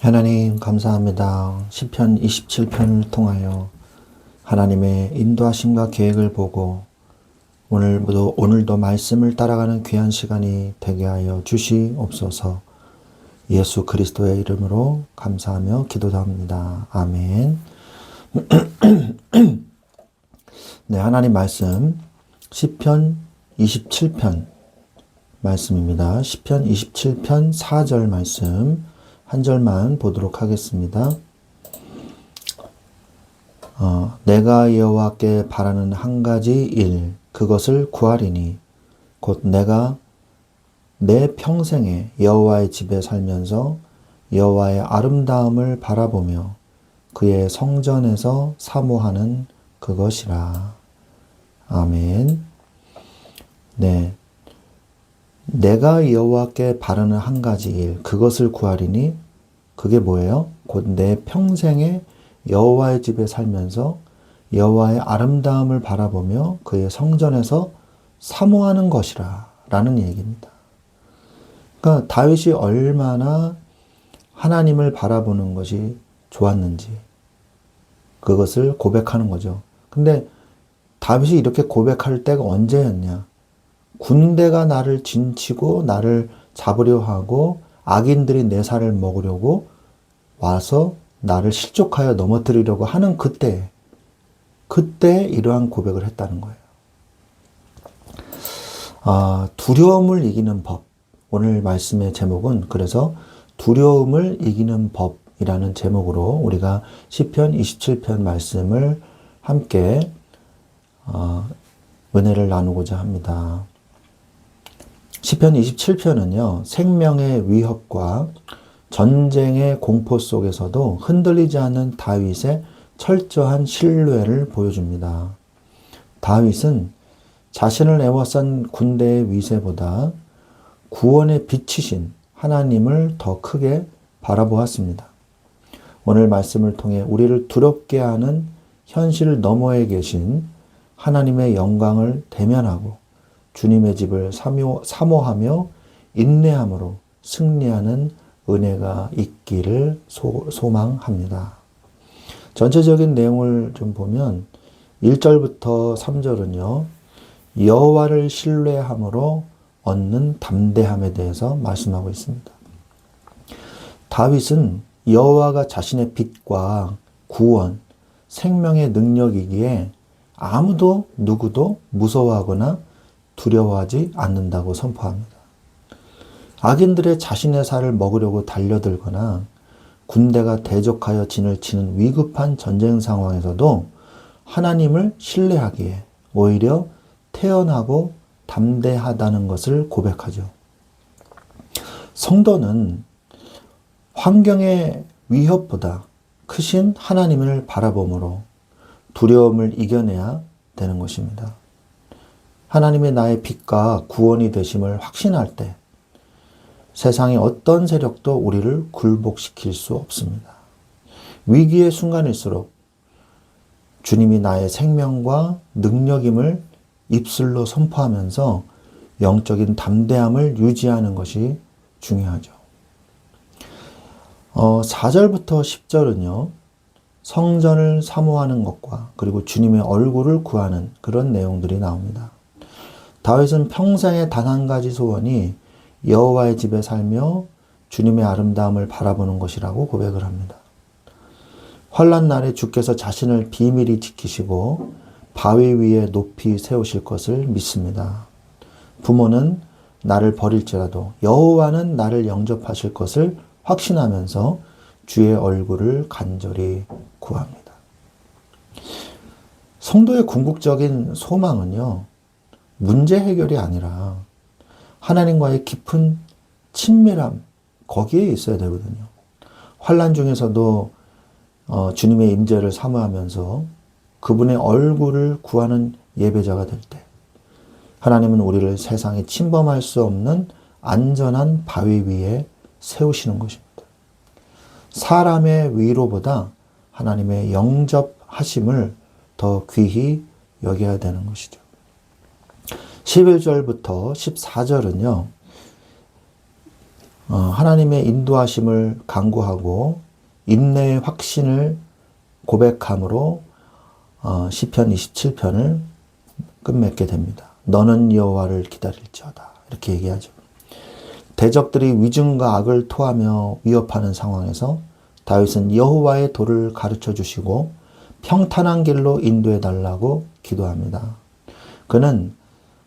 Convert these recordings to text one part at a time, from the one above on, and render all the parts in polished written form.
하나님 감사합니다. 시편 27편을 통하여 하나님의 인도하심과 계획을 보고 오늘도 말씀을 따라가는 귀한 시간이 되게 하여 주시옵소서. 예수 그리스도의 이름으로 감사하며 기도드립니다. 아멘. 네, 하나님 말씀 시편 27편 말씀입니다. 시편 27편 4절 말씀 한 절만 보도록 하겠습니다. 내가 여호와께 바라는 한 가지 일 그것을 구하리니 곧 내가 내 평생에 여호와의 집에 살면서 여호와의 아름다움을 바라보며 그의 성전에서 사모하는 그것이라. 아멘. 네. 내가 여호와께 바라는 한 가지 일 그것을 구하리니 그게 뭐예요? 곧 내 평생에 여호와의 집에 살면서 여호와의 아름다움을 바라보며 그의 성전에서 사모하는 것이라 라는 얘기입니다. 그러니까 다윗이 얼마나 하나님을 바라보는 것이 좋았는지 그것을 고백하는 거죠. 근데 다윗이 이렇게 고백할 때가 언제였냐? 군대가 나를 진치고 나를 잡으려 하고 악인들이 내 살을 먹으려고 와서 나를 실족하여 넘어뜨리려고 하는 그때 이러한 고백을 했다는 거예요. 두려움을 이기는 법. 오늘 말씀의 제목은 그래서 두려움을 이기는 법이라는 제목으로 우리가 시편 27편 말씀을 함께 은혜를 나누고자 합니다. 시편 27편은요, 생명의 위협과 전쟁의 공포 속에서도 흔들리지 않는 다윗의 철저한 신뢰를 보여줍니다. 다윗은 자신을 애워싼 군대의 위세보다 구원의 빛이신 하나님을 더 크게 바라보았습니다. 오늘 말씀을 통해 우리를 두렵게 하는 현실 너머에 계신 하나님의 영광을 대면하고 주님의 집을 사모하며 인내함으로 승리하는 은혜가 있기를 소망합니다. 전체적인 내용을 좀 보면 1절부터 3절은요. 여호와를 신뢰함으로 얻는 담대함에 대해서 말씀하고 있습니다. 다윗은 여호와가 자신의 빛과 구원, 생명의 능력이기에 아무도 누구도 무서워하거나 두려워하지 않는다고 선포합니다. 악인들의 자신의 살을 먹으려고 달려들거나 군대가 대적하여 진을 치는 위급한 전쟁 상황에서도 하나님을 신뢰하기에 오히려 태연하고 담대하다는 것을 고백하죠. 성도는 환경의 위협보다 크신 하나님을 바라보므로 두려움을 이겨내야 되는 것입니다. 하나님의 나의 빛과 구원이 되심을 확신할 때 세상의 어떤 세력도 우리를 굴복시킬 수 없습니다. 위기의 순간일수록 주님이 나의 생명과 능력임을 입술로 선포하면서 영적인 담대함을 유지하는 것이 중요하죠. 4절부터 10절은요. 성전을 사모하는 것과 그리고 주님의 얼굴을 구하는 그런 내용들이 나옵니다. 다윗은 평생에 단 한 가지 소원이 여호와의 집에 살며 주님의 아름다움을 바라보는 것이라고 고백을 합니다. 환난 날에 주께서 자신을 비밀히 지키시고 바위 위에 높이 세우실 것을 믿습니다. 부모는 나를 버릴지라도 여호와는 나를 영접하실 것을 확신하면서 주의 얼굴을 간절히 구합니다. 성도의 궁극적인 소망은요, 문제 해결이 아니라 하나님과의 깊은 친밀함, 거기에 있어야 되거든요. 환난 중에서도 주님의 임재를 사모하면서 그분의 얼굴을 구하는 예배자가 될 때 하나님은 우리를 세상에 침범할 수 없는 안전한 바위 위에 세우시는 것입니다. 사람의 위로보다 하나님의 영접하심을 더 귀히 여겨야 되는 것이죠. 11절부터 14절은요. 하나님의 인도하심을 간구하고 인내의 확신을 고백함으로 시편 27편을 끝맺게 됩니다. 너는 여호와를 기다릴지어다. 이렇게 얘기하죠. 대적들이 위증과 악을 토하며 위협하는 상황에서 다윗은 여호와의 도를 가르쳐 주시고 평탄한 길로 인도해 달라고 기도합니다. 그는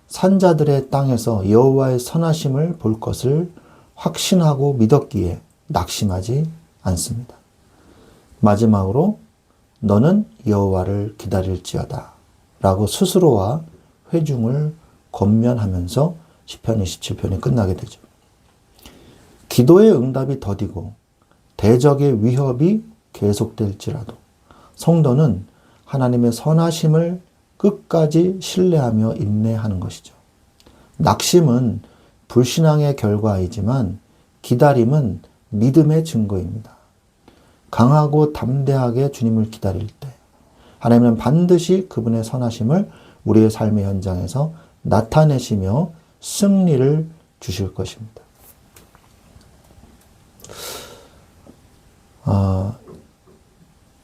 산자들의 땅에서 여호와의 선하심을 볼 것을 확신하고 믿었기에 낙심하지 않습니다. 마지막으로 너는 여호와를 기다릴지어다 라고 스스로와 회중을 권면하면서 시편 27편이 끝나게 되죠. 기도의 응답이 더디고 대적의 위협이 계속될지라도 성도는 하나님의 선하심을 끝까지 신뢰하며 인내하는 것이죠. 낙심은 불신앙의 결과이지만 기다림은 믿음의 증거입니다. 강하고 담대하게 주님을 기다릴 때 하나님은 반드시 그분의 선하심을 우리의 삶의 현장에서 나타내시며 승리를 주실 것입니다.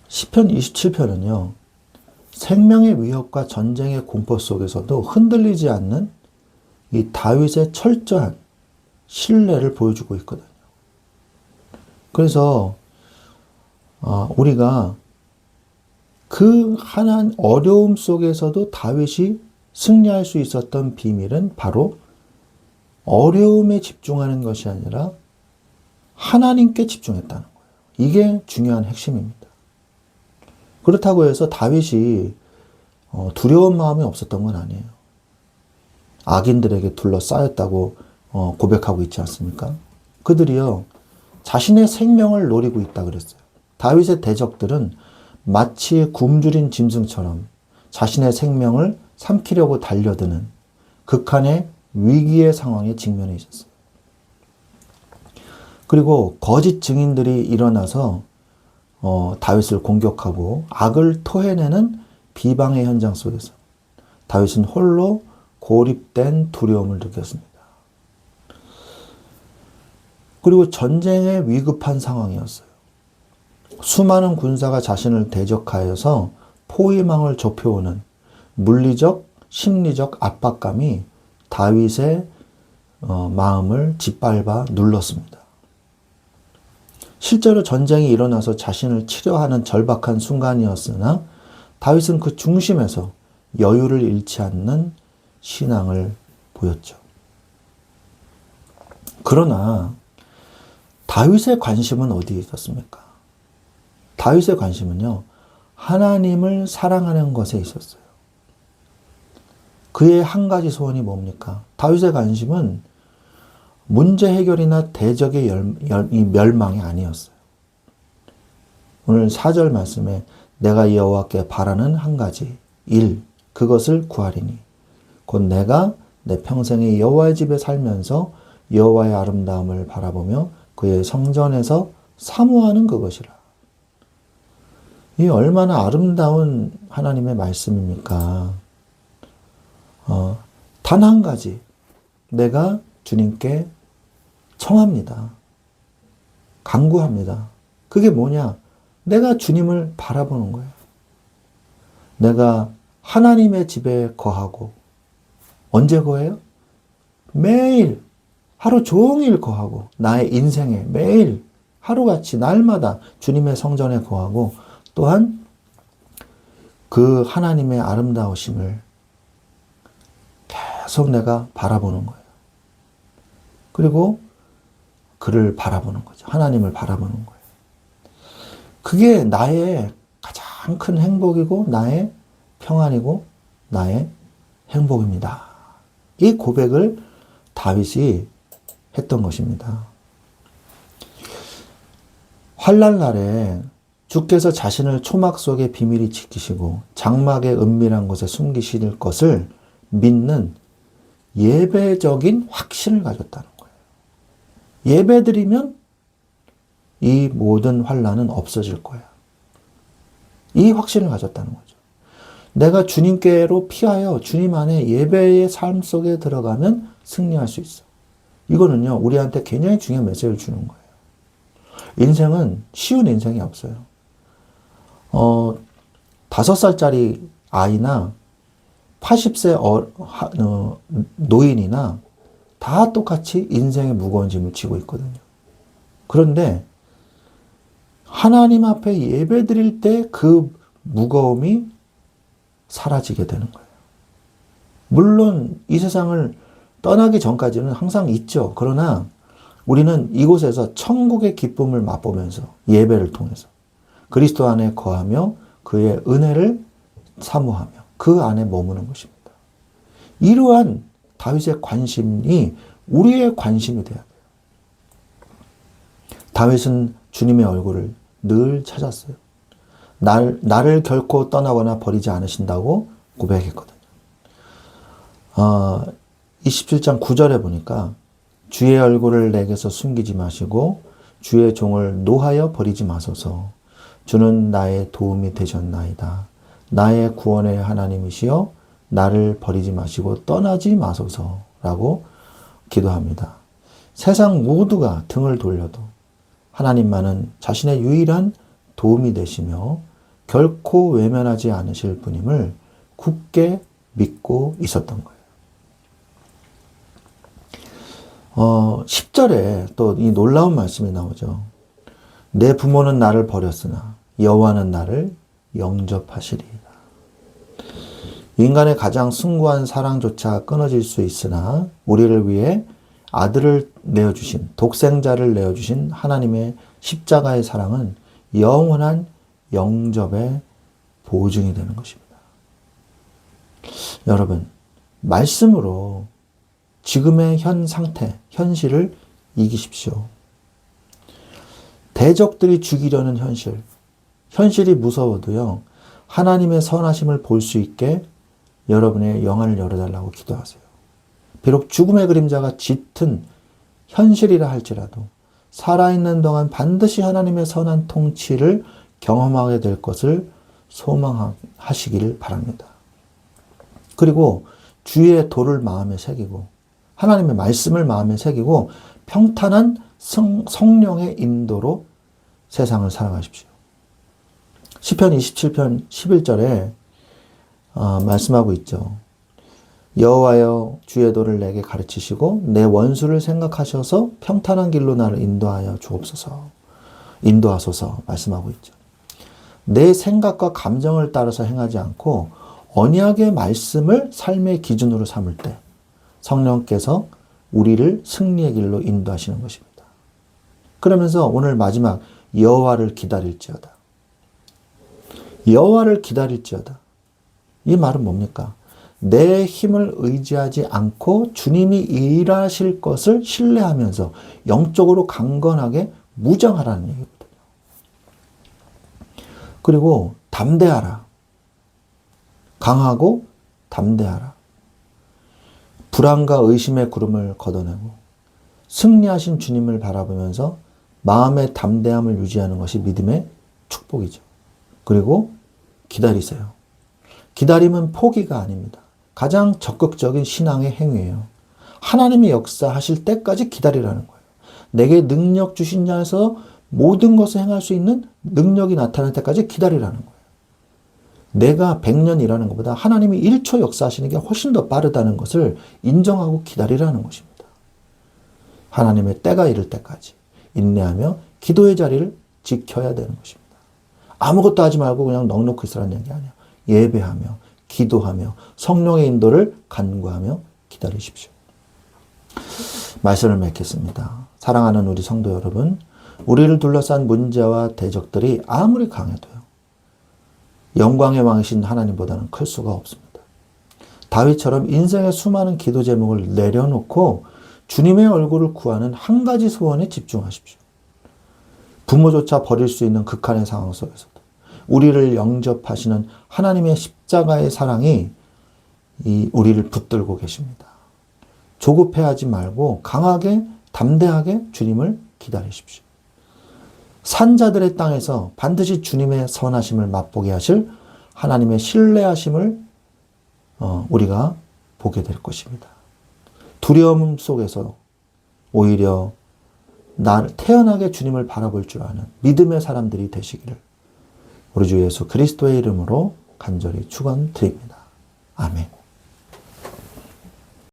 시편 27편은요. 생명의 위협과 전쟁의 공포 속에서도 흔들리지 않는 이 다윗의 철저한 신뢰를 보여주고 있거든요. 그래서 우리가 그 하나님 어려움 속에서도 다윗이 승리할 수 있었던 비밀은 바로 어려움에 집중하는 것이 아니라 하나님께 집중했다는 거예요. 이게 중요한 핵심입니다. 그렇다고 해서 다윗이 두려운 마음이 없었던 건 아니에요. 악인들에게 둘러싸였다고 고백하고 있지 않습니까? 그들이요 자신의 생명을 노리고 있다 그랬어요. 다윗의 대적들은 마치 굶주린 짐승처럼 자신의 생명을 삼키려고 달려드는 극한의 위기의 상황에 직면해 있었어요. 그리고 거짓 증인들이 일어나서 다윗을 공격하고 악을 토해내는 비방의 현장 속에서 다윗은 홀로 고립된 두려움을 느꼈습니다. 그리고 전쟁의 위급한 상황이었어요. 수많은 군사가 자신을 대적하여서 포위망을 좁혀오는 물리적, 심리적 압박감이 다윗의 마음을 짓밟아 눌렀습니다. 실제로 전쟁이 일어나서 자신을 치료하는 절박한 순간이었으나 다윗은 그 중심에서 여유를 잃지 않는 신앙을 보였죠. 그러나 다윗의 관심은 어디에 있었습니까? 다윗의 관심은요, 하나님을 사랑하는 것에 있었어요. 그의 한 가지 소원이 뭡니까? 다윗의 관심은 문제 해결이나 대적의 멸망이 아니었어요. 오늘 4절 말씀에 내가 여호와께 바라는 한 가지 일 그것을 구하리니 곧 내가 내 평생에 여호와의 집에 살면서 여호와의 아름다움을 바라보며 그의 성전에서 사모하는 그것이라. 이 얼마나 아름다운 하나님의 말씀입니까? 단 한 가지 내가 주님께 청합니다. 간구합니다. 그게 뭐냐? 내가 주님을 바라보는 거예요. 내가 하나님의 집에 거하고 언제 거해요? 매일 하루 종일 거하고 나의 인생에 매일 하루같이 날마다 주님의 성전에 거하고 또한 그 하나님의 아름다우심을 계속 내가 바라보는 거예요. 그리고 그를 바라보는 거죠. 하나님을 바라보는 거예요. 그게 나의 가장 큰 행복이고 나의 평안이고 나의 행복입니다. 이 고백을 다윗이 했던 것입니다. 환난 날에 주께서 자신을 초막 속에 비밀히 지키시고 장막의 은밀한 곳에 숨기실 것을 믿는 예배적인 확신을 가졌다는 거예요. 예배드리면 이 모든 환난은 없어질 거야. 이 확신을 가졌다는 거죠. 내가 주님께로 피하여 주님 안에 예배의 삶 속에 들어가면 승리할 수 있어. 이거는요, 우리한테 굉장히 중요한 메시지를 주는 거예요. 인생은 쉬운 인생이 없어요. 5살짜리 아이나 80세 노인이나 다 똑같이 인생의 무거운 짐을 지고 있거든요. 그런데 하나님 앞에 예배 드릴 때 그 무거움이 사라지게 되는 거예요. 물론 이 세상을 떠나기 전까지는 항상 있죠. 그러나 우리는 이곳에서 천국의 기쁨을 맛보면서 예배를 통해서 그리스도 안에 거하며 그의 은혜를 사모하며 그 안에 머무는 것입니다. 이러한 다윗의 관심이 우리의 관심이 돼야 돼요. 다윗은 주님의 얼굴을 늘 찾았어요. 나를 결코 떠나거나 버리지 않으신다고 고백했거든요. 27장 9절에 보니까 주의 얼굴을 내게서 숨기지 마시고 주의 종을 노하여 버리지 마소서. 주는 나의 도움이 되셨나이다. 나의 구원의 하나님이시여 나를 버리지 마시고 떠나지 마소서라고 기도합니다. 세상 모두가 등을 돌려도 하나님만은 자신의 유일한 도움이 되시며 결코 외면하지 않으실 분임을 굳게 믿고 있었던 거예요. 10절에 또 이 놀라운 말씀이 나오죠. 내 부모는 나를 버렸으나 여호와는 나를 영접하시리이다. 인간의 가장 숭고한 사랑조차 끊어질 수 있으나 우리를 위해 아들을 내어주신, 독생자를 내어주신 하나님의 십자가의 사랑은 영원한 영접의 보증이 되는 것입니다. 여러분, 말씀으로 지금의 현 상태, 현실을 이기십시오. 대적들이 죽이려는 현실이 무서워도요, 하나님의 선하심을 볼 수 있게 여러분의 영안을 열어달라고 기도하세요. 비록 죽음의 그림자가 짙은 현실이라 할지라도 살아있는 동안 반드시 하나님의 선한 통치를 경험하게 될 것을 소망하시기를 바랍니다. 그리고 주의 도를 마음에 새기고 하나님의 말씀을 마음에 새기고 평탄한 성령의 인도로 세상을 살아가십시오. 시편 27편 11절에 말씀하고 있죠. 여호와여 주의 도를 내게 가르치시고 내 원수를 생각하셔서 평탄한 길로 나를 인도하소서 말씀하고 있죠. 내 생각과 감정을 따라서 행하지 않고 언약의 말씀을 삶의 기준으로 삼을 때 성령께서 우리를 승리의 길로 인도하시는 것입니다. 그러면서 오늘 마지막 여호와를 기다릴지어다. 여호와를 기다릴지어다. 이 말은 뭡니까? 내 힘을 의지하지 않고 주님이 일하실 것을 신뢰하면서 영적으로 강건하게 무장하라는 얘기거든요. 그리고 담대하라. 강하고 담대하라. 불안과 의심의 구름을 걷어내고 승리하신 주님을 바라보면서 마음의 담대함을 유지하는 것이 믿음의 축복이죠. 그리고 기다리세요. 기다림은 포기가 아닙니다. 가장 적극적인 신앙의 행위예요. 하나님의 역사하실 때까지 기다리라는 거예요. 내게 능력 주신 자에서 모든 것을 행할 수 있는 능력이 나타날 때까지 기다리라는 거예요. 내가 100년 일하는 것보다 하나님이 1초 역사하시는 게 훨씬 더 빠르다는 것을 인정하고 기다리라는 것입니다. 하나님의 때가 이를 때까지 인내하며 기도의 자리를 지켜야 되는 것입니다. 아무것도 하지 말고 그냥 넋놓고 있으라는 얘기 아니에요. 예배하며 기도하며 성령의 인도를 간구하며 기다리십시오. 말씀을 맺겠습니다. 사랑하는 우리 성도 여러분, 우리를 둘러싼 문제와 대적들이 아무리 강해도요, 영광의 왕이신 하나님보다는 클 수가 없습니다. 다윗처럼 인생의 수많은 기도 제목을 내려놓고 주님의 얼굴을 구하는 한 가지 소원에 집중하십시오. 부모조차 버릴 수 있는 극한의 상황 속에서도 우리를 영접하시는 하나님의 십자가의 사랑이 우리를 붙들고 계십니다. 조급해하지 말고 강하게 담대하게 주님을 기다리십시오. 산자들의 땅에서 반드시 주님의 선하심을 맛보게 하실 하나님의 신뢰하심을 우리가 보게 될 것입니다. 두려움 속에서 오히려 태연하게 주님을 바라볼 줄 아는 믿음의 사람들이 되시기를 우리 주 예수 그리스도의 이름으로 간절히 축원드립니다. 아멘.